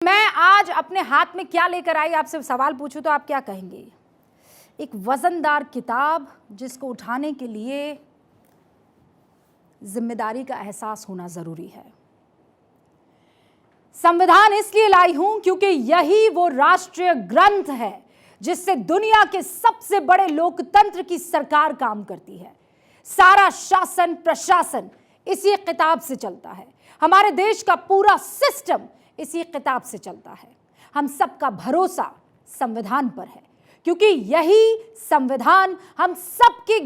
मैं आज अपने हाथ में क्या लेकर आई, आपसे सवाल पूछूं तो आप क्या कहेंगे? एक वजनदार किताब जिसको उठाने के लिए जिम्मेदारी का एहसास होना जरूरी है। संविधान इसलिए लाई हूं क्योंकि यही वो राष्ट्रीय ग्रंथ है जिससे दुनिया के सबसे बड़े लोकतंत्र की सरकार काम करती है। सारा शासन प्रशासन इसी किताब से चलता है। हमारे देश का पूरा सिस्टम इसी किताब से चलता है। हम सबका भरोसा संविधान पर है क्योंकि यही संविधान हम सबके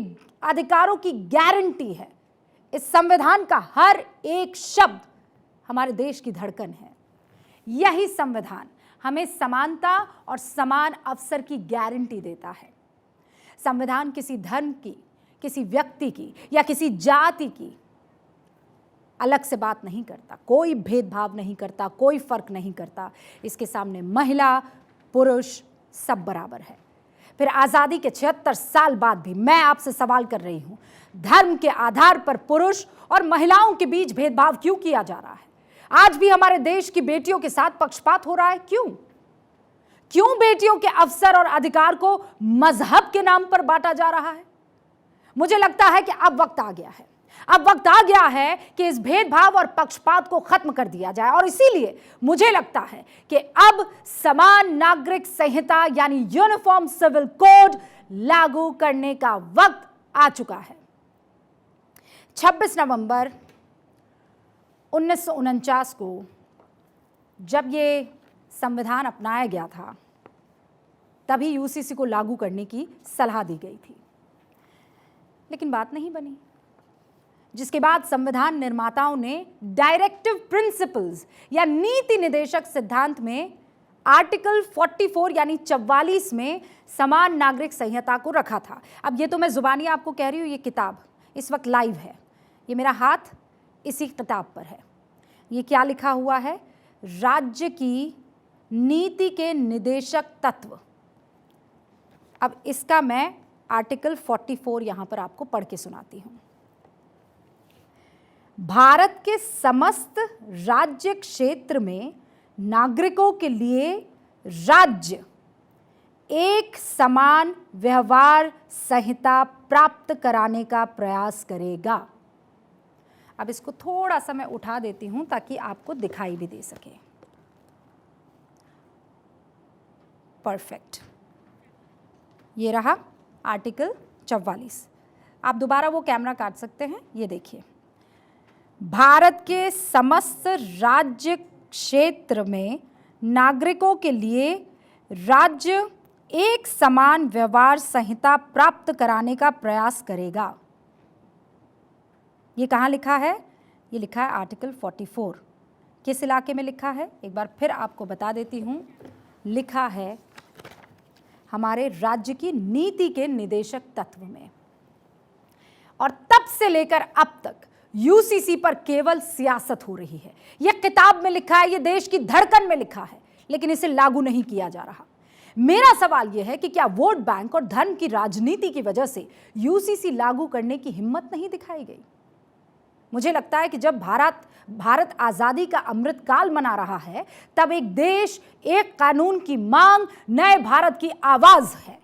अधिकारों की गारंटी है। इस संविधान का हर एक शब्द हमारे देश की धड़कन है। यही संविधान हमें समानता और समान अवसर की गारंटी देता है। संविधान किसी धर्म की, किसी व्यक्ति की या किसी जाति की अलग से बात नहीं करता, कोई भेदभाव नहीं करता, कोई फर्क नहीं करता। इसके सामने महिला पुरुष सब बराबर है। फिर आज़ादी के 76 साल बाद भी मैं आपसे सवाल कर रही हूं, धर्म के आधार पर पुरुष और महिलाओं के बीच भेदभाव क्यों किया जा रहा है? आज भी हमारे देश की बेटियों के साथ पक्षपात हो रहा है। क्यों बेटियों के अवसर और अधिकार को मजहब के नाम पर बांटा जा रहा है? मुझे लगता है कि अब वक्त आ गया है। अब वक्त आ गया है कि इस भेदभाव और पक्षपात को खत्म कर दिया जाए और इसीलिए मुझे लगता है कि अब समान नागरिक संहिता यानी यूनिफॉर्म सिविल कोड लागू करने का वक्त आ चुका है। 26 नवंबर 1949 को जब ये संविधान अपनाया गया था तभी यूसीसी को लागू करने की सलाह दी गई थी, लेकिन बात नहीं बनी। जिसके बाद संविधान निर्माताओं ने डायरेक्टिव प्रिंसिपल्स या नीति निदेशक सिद्धांत में आर्टिकल 44 यानी 44 में समान नागरिक संहिता को रखा था। अब ये तो मैं जुबानी आपको कह रही हूँ, ये किताब इस वक्त लाइव है, ये मेरा हाथ इसी किताब पर है। ये क्या लिखा हुआ है? राज्य की नीति के निदेशक तत्व। अब इसका मैं आर्टिकल 44 यहां पर आपको पढ़ के सुनाती हूं। भारत के समस्त राज्य क्षेत्र में नागरिकों के लिए राज्य एक समान व्यवहार संहिता प्राप्त कराने का प्रयास करेगा। अब इसको थोड़ा सा मैं उठा देती हूं ताकि आपको दिखाई भी दे सके। परफेक्ट, ये रहा आर्टिकल 44। आप दोबारा वो कैमरा काट सकते हैं। ये देखिए, भारत के समस्त राज्य क्षेत्र में नागरिकों के लिए राज्य एक समान व्यवहार संहिता प्राप्त कराने का प्रयास करेगा। ये कहाँ लिखा है? ये लिखा है आर्टिकल 44। किस इलाके में लिखा है? एक बार फिर आपको बता देती हूँ। लिखा है हमारे राज्य की नीति के निदेशक तत्व में। और तब से लेकर अब तक यूसीसी पर केवल सियासत हो रही है। यह किताब में लिखा है, यह देश की धड़कन में लिखा है, लेकिन इसे लागू नहीं किया जा रहा। मेरा सवाल यह है कि क्या वोट बैंक और धर्म की राजनीति की वजह से यूसीसी लागू करने की हिम्मत नहीं दिखाई गई? मुझे लगता है कि जब भारत आजादी का अमृत काल मना रहा है तब एक देश एक कानून की मांग नए भारत की आवाज है।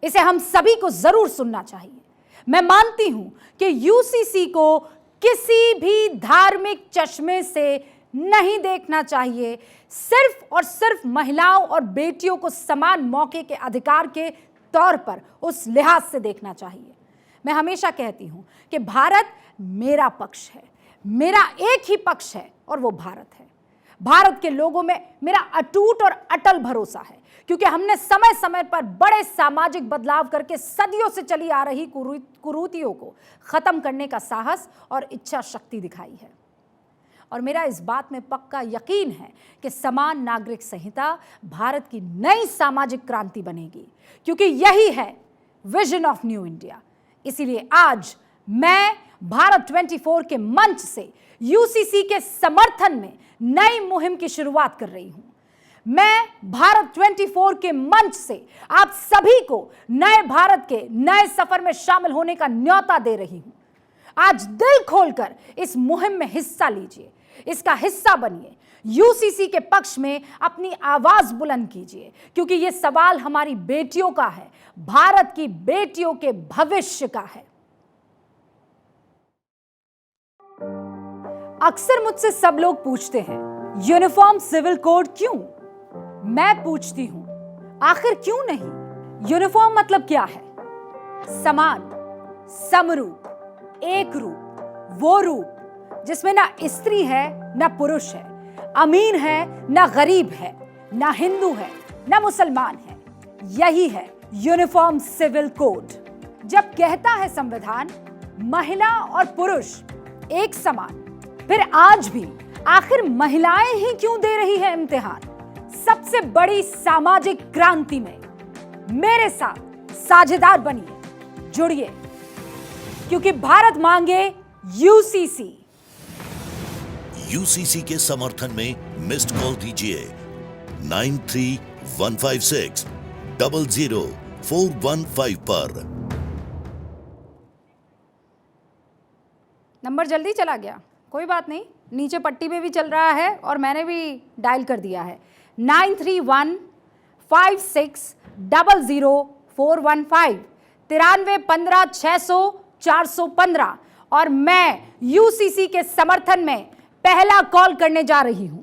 इसे हम सभी को जरूर सुनना चाहिए। मैं मानती हूं कि यूसीसी को किसी भी धार्मिक चश्मे से नहीं देखना चाहिए। सिर्फ और सिर्फ महिलाओं और बेटियों को समान मौके के अधिकार के तौर पर उस लिहाज से देखना चाहिए। मैं हमेशा कहती हूं कि भारत मेरा पक्ष है, मेरा एक ही पक्ष है और वो भारत है। भारत के लोगों में मेरा अटूट और अटल भरोसा है क्योंकि हमने समय समय पर बड़े सामाजिक बदलाव करके सदियों से चली आ रही कुरीतियों को खत्म करने का साहस और इच्छा शक्ति दिखाई है। और मेरा इस बात में पक्का यकीन है कि समान नागरिक संहिता भारत की नई सामाजिक क्रांति बनेगी क्योंकि यही है विजन ऑफ न्यू इंडिया। इसीलिए आज मैं भारत 24 के मंच से यूसीसी के समर्थन में नई मुहिम की शुरुआत कर रही हूं। मैं भारत 24 के मंच से आप सभी को नए भारत के नए सफर में शामिल होने का न्योता दे रही हूं। आज दिल खोलकर इस मुहिम में हिस्सा लीजिए, इसका हिस्सा बनिए। यूसीसी के पक्ष में अपनी आवाज बुलंद कीजिए, क्योंकि यह सवाल हमारी बेटियों का है, भारत की बेटियों के भविष्य का है। अक्सर मुझसे सब लोग पूछते हैं, यूनिफॉर्म सिविल कोड क्यों? मैं पूछती हूं, आखिर क्यों नहीं? यूनिफॉर्म मतलब क्या है? समान, समरूप, एक रूप, वो रूप जिसमें ना स्त्री है ना पुरुष है, अमीर है ना गरीब है, ना हिंदू है ना मुसलमान है। यही है यूनिफॉर्म सिविल कोड। जब कहता है संविधान महिला और पुरुष एक समान, फिर आज भी आखिर महिलाएं ही क्यों दे रही है इम्तिहान? सबसे बड़ी सामाजिक क्रांति में मेरे साथ साझेदार बनिए, जुड़िए, क्योंकि भारत मांगे यूसीसी। यूसीसी के समर्थन में मिस्ड कॉल दीजिए 9315600415 पर। नंबर जल्दी चला गया, कोई बात नहीं, नीचे पट्टी में भी चल रहा है और मैंने भी डायल कर दिया है 9315600415 9315600415। और मैं यूसीसी के समर्थन में पहला कॉल करने जा रही हूं।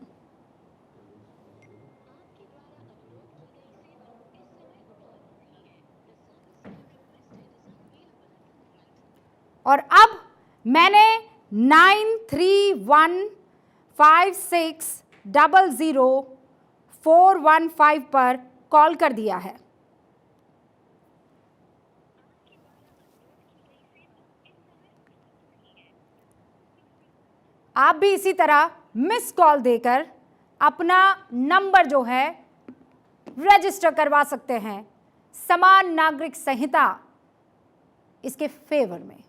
और अब मैंने 9315600415 पर कॉल कर दिया है। आप भी इसी तरह मिस कॉल देकर अपना नंबर जो है रजिस्टर करवा सकते हैं समान नागरिक संहिता इसके फेवर में,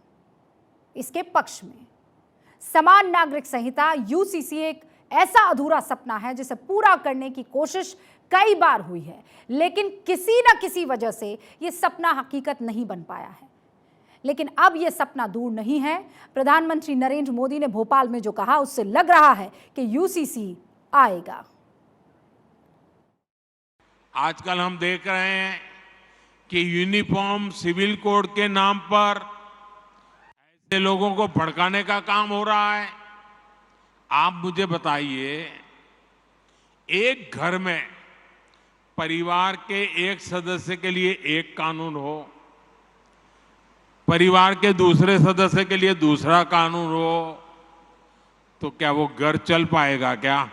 इसके पक्ष में। समान नागरिक संहिता यूसीसी एक ऐसा अधूरा सपना है जिसे पूरा करने की कोशिश कई बार हुई है, लेकिन किसी न किसी वजह से यह सपना हकीकत नहीं बन पाया है। लेकिन अब यह सपना दूर नहीं है। प्रधानमंत्री नरेंद्र मोदी ने भोपाल में जो कहा, उससे लग रहा है कि यूसीसी आएगा। आजकल हम देख रहे हैं कि यूनिफॉर्म सिविल कोड के नाम पर ऐसे लोगों को भड़काने का काम हो रहा है। आप मुझे बताइए, एक घर में परिवार के एक सदस्य के लिए एक कानून हो, परिवार के दूसरे सदस्य के लिए दूसरा कानून हो, तो क्या वो घर चल पाएगा? क्या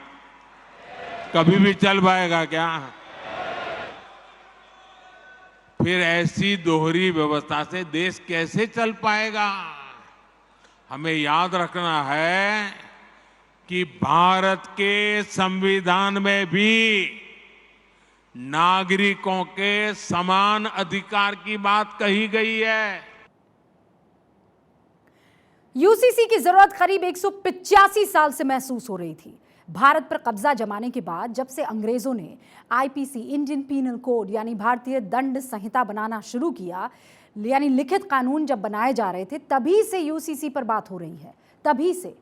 कभी भी चल पाएगा क्या? फिर ऐसी दोहरी व्यवस्था से देश कैसे चल पाएगा? हमें याद रखना है कि भारत के संविधान में भी नागरिकों के समान अधिकार की बात कही गई है। यूसीसी की जरूरत करीब 185 साल से महसूस हो रही थी। भारत पर कब्जा जमाने के बाद जब से अंग्रेजों ने आईपीसी, इंडियन पीनल कोड यानी भारतीय दंड संहिता बनाना शुरू किया, यानी लिखित कानून जब बनाए जा रहे थे, तभी से यूसीसी पर बात हो रही है। तभी से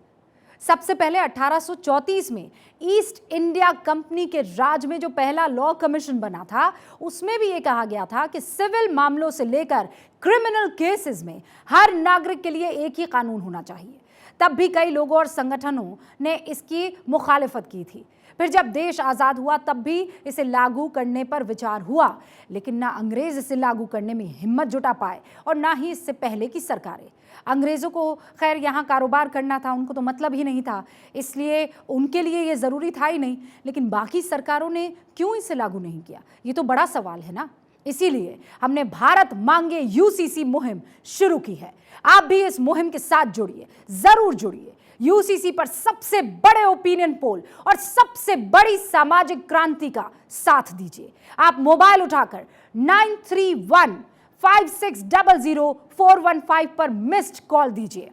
सबसे पहले 1834 में ईस्ट इंडिया कंपनी के राज में जो पहला लॉ कमीशन बना था, उसमें भी ये कहा गया था कि सिविल मामलों से लेकर क्रिमिनल केसेस में हर नागरिक के लिए एक ही कानून होना चाहिए। तब भी कई लोगों और संगठनों ने इसकी मुखालिफत की थी। फिर जब देश आज़ाद हुआ तब भी इसे लागू करने पर विचार हुआ, लेकिन ना अंग्रेज इसे लागू करने में हिम्मत जुटा पाए और ना ही इससे पहले की सरकारें। अंग्रेज़ों को खैर यहाँ कारोबार करना था, उनको तो मतलब ही नहीं था, इसलिए उनके लिए ये ज़रूरी था ही नहीं। लेकिन बाकी सरकारों ने क्यों इसे लागू नहीं किया, ये तो बड़ा सवाल है ना। इसीलिए हमने भारत मांगे यूसीसी मुहिम शुरू की है। आप भी इस मुहिम के साथ जुड़िए, जरूर जुड़िए। यूसीसी पर सबसे बड़े ओपिनियन पोल और सबसे बड़ी सामाजिक क्रांति का साथ दीजिए। आप मोबाइल उठाकर 9315600415 पर मिस्ड कॉल दीजिए,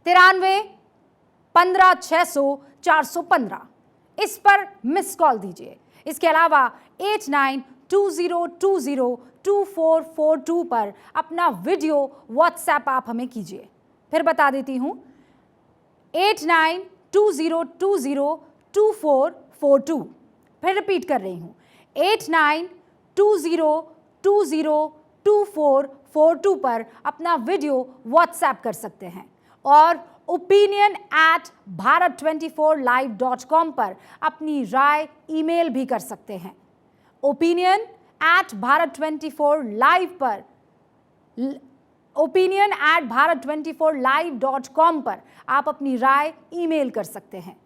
9315600415 इस पर मिस्ड कॉल दीजिए। इसके अलावा 8920202442 पर अपना वीडियो व्हाट्सएप आप हमें कीजिए। फिर बता देती हूं, 8920202442 8920202442। फिर रिपीट कर रही हूँ, 8920202442 पर अपना वीडियो व्हाट्सएप कर सकते हैं और opinion@bharat24live.com पर अपनी राय ईमेल भी कर सकते हैं। opinion@bharat24live पर opinion@bharat24live.com पर आप अपनी राय ईमेल कर सकते हैं।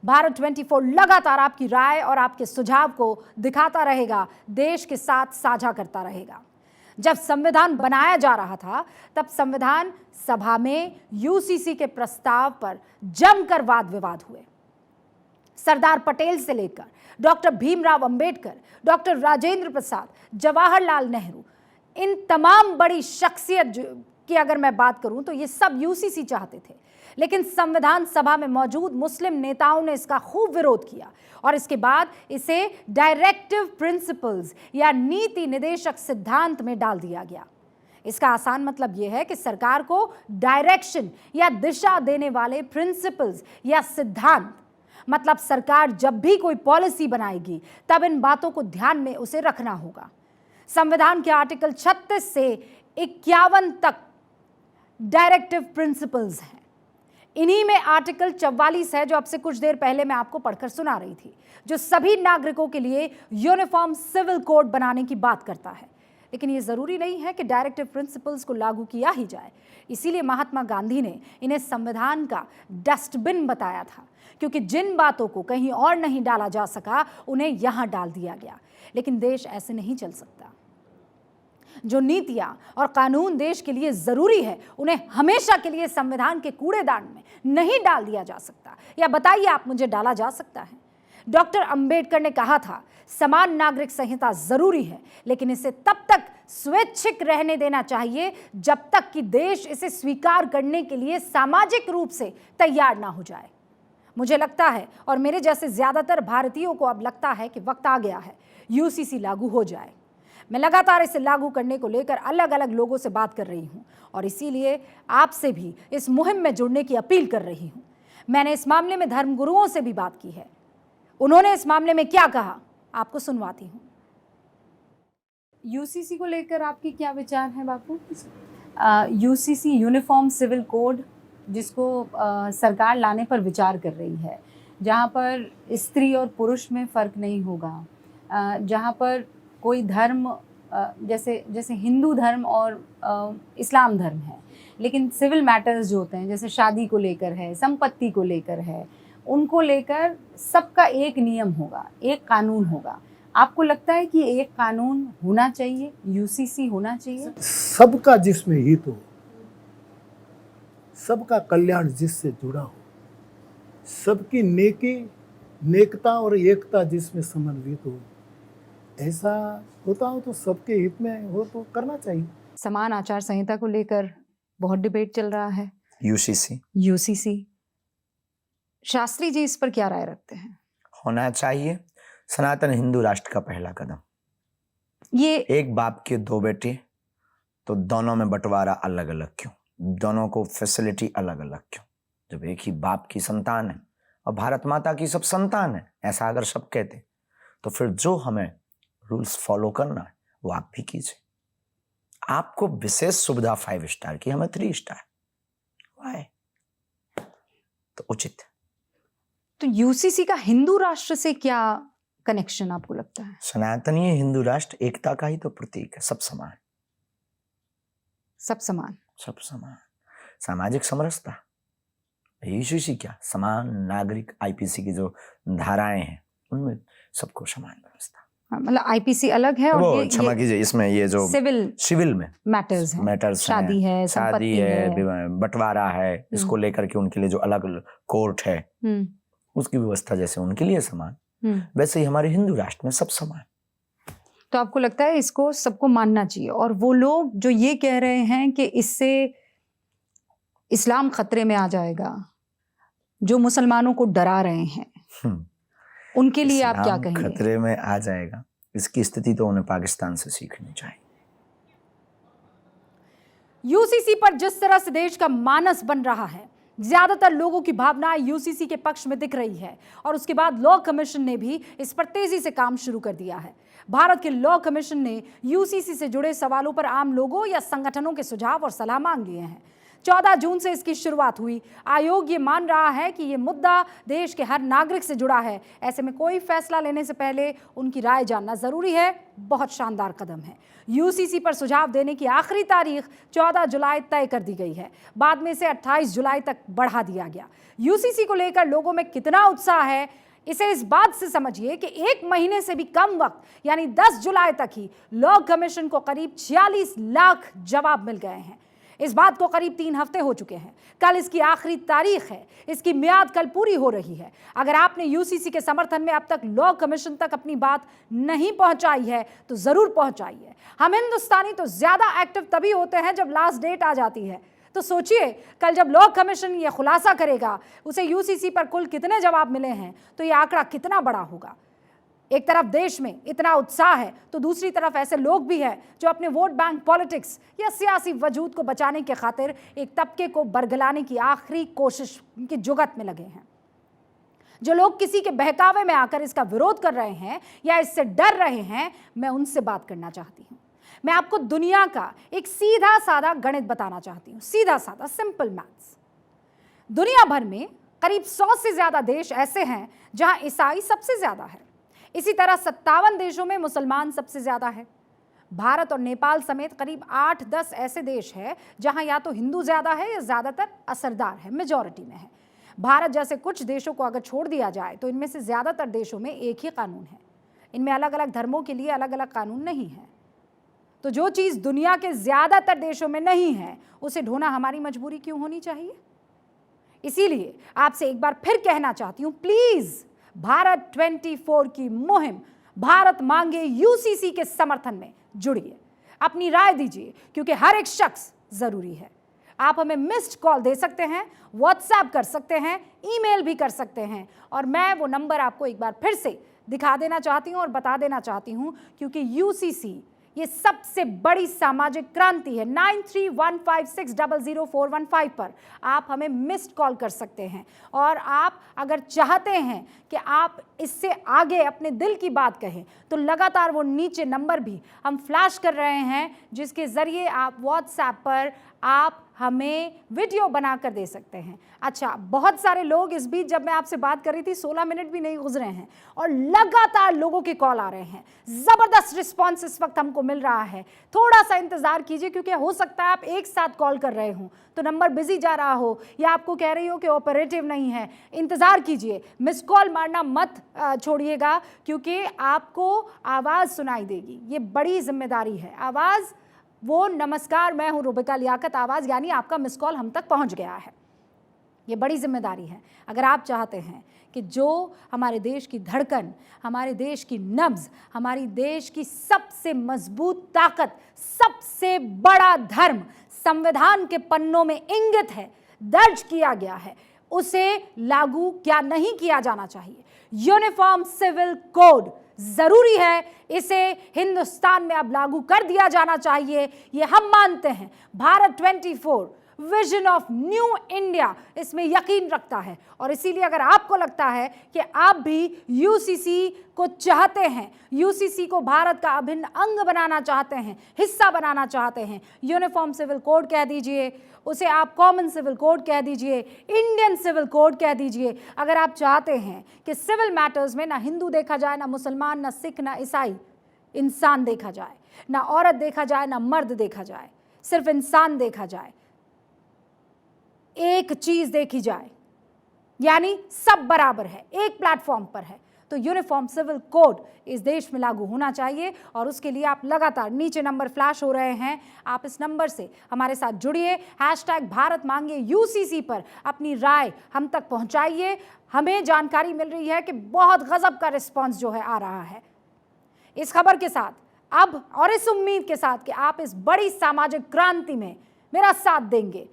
भारत 24 लगातार आपकी राय और आपके सुझाव को दिखाता रहेगा, देश के साथ साझा करता रहेगा। जब संविधान बनाया जा रहा था तब संविधान सभा में यूसीसी के प्रस्ताव पर जमकर वाद विवाद हुए। सरदार पटेल से लेकर डॉक्टर भीमराव अंबेडकर, डॉक्टर राजेंद्र प्रसाद, जवाहरलाल नेहरू, इन तमाम बड़ी शख्सियत की अगर मैं बात करूं तो ये सब यूसीसी चाहते थे, लेकिन संविधान सभा में मौजूद मुस्लिम नेताओं ने इसका खूब विरोध किया और इसके बाद इसे डायरेक्टिव प्रिंसिपल्स या नीति निदेशक सिद्धांत में डाल दिया गया। इसका आसान मतलब यह है कि सरकार को डायरेक्शन या दिशा देने वाले प्रिंसिपल्स या सिद्धांत, मतलब सरकार जब भी कोई पॉलिसी बनाएगी तब इन बातों को ध्यान में उसे रखना होगा। संविधान के आर्टिकल 36 से 51 तक डायरेक्टिव प्रिंसिपल्स हैं। इन्हीं में आर्टिकल 44 है जो अब से कुछ देर पहले मैं आपको पढ़कर सुना रही थी, जो सभी नागरिकों के लिए यूनिफॉर्म सिविल कोड बनाने की बात करता है। लेकिन ये जरूरी नहीं है कि डायरेक्टिव प्रिंसिपल्स को लागू किया ही जाए। इसीलिए महात्मा गांधी ने इन्हें संविधान का डस्टबिन बताया था, क्योंकि जिन बातों को कहीं और नहीं डाला जा सका उन्हें यहां डाल दिया गया। लेकिन देश ऐसे नहीं चल सकता। जो नीतियां और कानून देश के लिए जरूरी है उन्हें हमेशा के लिए संविधान के कूड़ेदान में नहीं डाल दिया जा सकता। या बताइए आप मुझे, डाला जा सकता है? डॉक्टर अंबेडकर ने कहा था, समान नागरिक संहिता जरूरी है, लेकिन इसे तब तक स्वैच्छिक रहने देना चाहिए जब तक कि देश इसे स्वीकार करने के लिए सामाजिक रूप से तैयार ना हो जाए। मुझे लगता है, और मेरे जैसे ज्यादातर भारतीयों को अब लगता है कि वक्त आ गया है यूसीसी लागू हो जाए। मैं लगातार इसे लागू करने को लेकर अलग अलग लोगों से बात कर रही हूं और इसीलिए आपसे भी इस मुहिम में जुड़ने की अपील कर रही हूं। मैंने इस मामले में धर्मगुरुओं से भी बात की है। उन्होंने इस मामले में क्या कहा, आपको सुनवाती हूं। यूसीसी को लेकर आपके क्या विचार हैं बापू? यूसीसी यूनिफॉर्म सिविल कोड, जिसको सरकार लाने पर विचार कर रही है, जहां पर स्त्री और पुरुष में फ़र्क नहीं होगा, जहां पर कोई धर्म जैसे हिंदू धर्म और इस्लाम धर्म है, लेकिन सिविल मैटर्स जो होते हैं जैसे शादी को लेकर है, संपत्ति को लेकर है, उनको लेकर सबका एक नियम होगा, एक कानून होगा। आपको लगता है कि एक कानून होना चाहिए, यूसीसी होना चाहिए? सबका जिसमें हित हो, सबका कल्याण जिससे जुड़ा हो, सबकी नेकता और एकता जिसमें समन्वित हो, ऐसा होता हो तो सबके हित में हो तो करना चाहिए। समान आचार संहिता को लेकर बहुत डिबेट चल रहा है। यूसीसी शास्त्री जी इस पर क्या राय रखते हैं? होना चाहिए। सनातन हिंदू राष्ट्र का पहला कदम। ये एक बाप के दो बेटे, तो दोनों में बंटवारा अलग अलग क्यों? दोनों को फैसिलिटी अलग अलग क्यों? जब एक ही बाप की संतान है और भारत माता की सब संतान है, ऐसा अगर सब कहते तो फिर जो हमें रूल्स फॉलो करना है वो आप भी कीजिए। आपको विशेष सुविधा 5 स्टार की, हमें 3 स्टार, वाई? तो उचित है। तो यूसीसी का हिंदू राष्ट्र से क्या कनेक्शन आपको लगता है? सनातनीय हिंदू राष्ट्र एकता का ही तो प्रतीक है। सब समान, सब समान, सब समान। सामाजिक समरसता, यूसीसी क्या, समान नागरिक, आईपीसी की जो धाराएं हैं उनमें सबको समान व्यवस्था। मतलब आईपीसी अलग है और वो क्षमा कीजिए, इसमें ये जो सिविल में मैटर्स हैं, शादी है, बंटवारा है, इसको लेकर के उनके लिए जो अलग कोर्ट है, उसकी व्यवस्था जैसे उनके लिए समान, वैसे ही हमारे हिंदू राष्ट्र में सब समान। तो आपको लगता है इसको सबको मानना चाहिए? और वो लोग जो ये कह रहे हैं कि इससे इस्लाम खतरे में आ जाएगा, जो मुसलमानों को डरा रहे हैं, उनके लिए आप क्या कहेंगे? खतरे में आ जाएगा, इसकी स्थिति तो उन्हें पाकिस्तान से सीखनी चाहिए। यूसीसी पर जिस तरह से देश का मानस बन रहा है, ज्यादातर लोगों की भावनाएं यूसीसी के पक्ष में दिख रही है और उसके बाद लॉ कमीशन ने भी इस पर तेजी से काम शुरू कर दिया है। भारत के लॉ कमीशन ने यूसीसी से जुड़े सवालों पर आम लोगों या संगठनों के सुझाव और सलाह मांग लिए हैं। 14 जून से इसकी शुरुआत हुई। आयोग ये मान रहा है कि ये मुद्दा देश के हर नागरिक से जुड़ा है। ऐसे में कोई फैसला लेने से पहले उनकी राय जानना जरूरी है। बहुत शानदार कदम है। यूसीसी पर सुझाव देने की आखिरी तारीख 14 जुलाई तय कर दी गई है। बाद में इसे 28 जुलाई तक बढ़ा दिया गया। यूसीसी को लेकर लोगों में कितना उत्साह है, इसे इस बात से समझिए कि 1 महीने से भी कम वक्त यानी 10 जुलाई तक ही लॉ कमीशन को करीब 46 लाख जवाब मिल गए हैं। इस बात को करीब 3 हफ्ते हो चुके हैं। कल इसकी आखिरी तारीख है। इसकी मियाद कल पूरी हो रही है। अगर आपने यूसीसी के समर्थन में अब तक लॉ कमीशन तक अपनी बात नहीं पहुंचाई है तो जरूर पहुंचाइए। हम हिंदुस्तानी तो ज्यादा एक्टिव तभी होते हैं जब लास्ट डेट आ जाती है। तो सोचिए, कल जब लॉ कमीशन ये खुलासा करेगा उसे यूसीसी पर कुल कितने जवाब मिले हैं, तो ये आंकड़ा कितना बड़ा होगा। एक तरफ देश में इतना उत्साह है तो दूसरी तरफ ऐसे लोग भी हैं जो अपने वोट बैंक पॉलिटिक्स या सियासी वजूद को बचाने के खातिर एक तबके को बरगलाने की आखिरी कोशिश की जुगत में लगे हैं। जो लोग किसी के बहकावे में आकर इसका विरोध कर रहे हैं या इससे डर रहे हैं, मैं उनसे बात करना चाहती हूँ। मैं आपको दुनिया का एक सीधा साधा गणित बताना चाहती हूँ। सीधा साधा सिंपल मैथ्स। दुनिया भर में करीब 100 से ज्यादा देश ऐसे हैं जहां ईसाई सबसे ज्यादा है। इसी तरह 57 देशों में मुसलमान सबसे ज्यादा है। भारत और नेपाल समेत करीब 8-10 ऐसे देश हैं जहां या तो हिंदू ज्यादा है या ज्यादातर असरदार है, मेजॉरिटी में है। भारत जैसे कुछ देशों को अगर छोड़ दिया जाए तो इनमें से ज्यादातर देशों में एक ही कानून है। इनमें अलग अलग धर्मों के लिए अलग अलग कानून नहीं है। तो जो चीज दुनिया के ज्यादातर देशों में नहीं है उसे ढोना हमारी मजबूरी क्यों होनी चाहिए। इसीलिए आपसे एक बार फिर कहना चाहती हूं, प्लीज भारत 24 की मुहिम भारत मांगे यूसीसी के समर्थन में जुड़िए। अपनी राय दीजिए क्योंकि हर एक शख्स जरूरी है। आप हमें मिस्ड कॉल दे सकते हैं, व्हाट्सएप कर सकते हैं, ईमेल भी कर सकते हैं और मैं वो नंबर आपको एक बार फिर से दिखा देना चाहती हूं और बता देना चाहती हूं क्योंकि यूसीसी ये सबसे बड़ी सामाजिक क्रांति है। 9315600415 पर आप हमें मिस्ड कॉल कर सकते हैं और आप अगर चाहते हैं कि आप इससे आगे अपने दिल की बात कहें तो लगातार वो नीचे नंबर भी हम फ्लैश कर रहे हैं जिसके ज़रिए आप व्हाट्सएप पर आप हमें वीडियो बना कर दे सकते हैं। अच्छा, बहुत सारे लोग इस बीच जब मैं आपसे बात कर रही थी 16 मिनट भी नहीं गुजरे हैं और लगातार लोगों के कॉल आ रहे हैं। ज़बरदस्त रिस्पांस इस वक्त हमको मिल रहा है। थोड़ा सा इंतज़ार कीजिए क्योंकि हो सकता है आप एक साथ कॉल कर रहे हो तो नंबर बिजी जा रहा हो या आपको कह रही हो कि ऑपरेटिव नहीं है। इंतज़ार कीजिए, मिस कॉल मारना मत छोड़िएगा क्योंकि आपको आवाज़ सुनाई देगी। ये बड़ी जिम्मेदारी है। आवाज़ वो नमस्कार, मैं हूं रुबिका लियाकत आवाज़, यानी आपका मिस कॉल हम तक पहुंच गया है। ये बड़ी जिम्मेदारी है। अगर आप चाहते हैं कि जो हमारे देश की धड़कन, हमारे देश की नब्ज, हमारी देश की सबसे मजबूत ताकत, सबसे बड़ा धर्म संविधान के पन्नों में इंगित है, दर्ज किया गया है, उसे लागू क्या नहीं किया जाना चाहिए। यूनिफॉर्म सिविल कोड जरूरी है। इसे हिंदुस्तान में अब लागू कर दिया जाना चाहिए, ये हम मानते हैं। Bharat 24 vision of new India इसमें यकीन रखता है और इसीलिए अगर आपको लगता है कि आप भी यूसीसी को चाहते हैं, यूसीसी को भारत का अभिन्न अंग बनाना चाहते हैं, हिस्सा बनाना चाहते हैं, यूनिफॉर्म सिविल कोड कह दीजिए, उसे आप कॉमन सिविल कोड कह दीजिए, इंडियन सिविल कोड कह दीजिए। अगर आप चाहते हैं कि सिविल मैटर्स में ना हिंदू देखा जाए, ना मुसलमान, ना सिख, ना ईसाई, इंसान देखा जाए, ना औरत देखा जाए, ना मर्द देखा जाए, सिर्फ इंसान देखा जाए, एक चीज देखी जाए, यानी सब बराबर है, एक प्लेटफॉर्म पर है, तो यूनिफॉर्म सिविल कोड इस देश में लागू होना चाहिए। और उसके लिए आप लगातार नीचे नंबर फ्लैश हो रहे हैं, आप इस नंबर से हमारे साथ जुड़िए। #भारत मांगे यूसीसी पर अपनी राय हम तक पहुंचाइए। हमें जानकारी मिल रही है कि बहुत गजब का रिस्पॉन्स जो है आ रहा है। इस खबर के साथ अब और इस उम्मीद के साथ कि आप इस बड़ी सामाजिक क्रांति में मेरा साथ देंगे।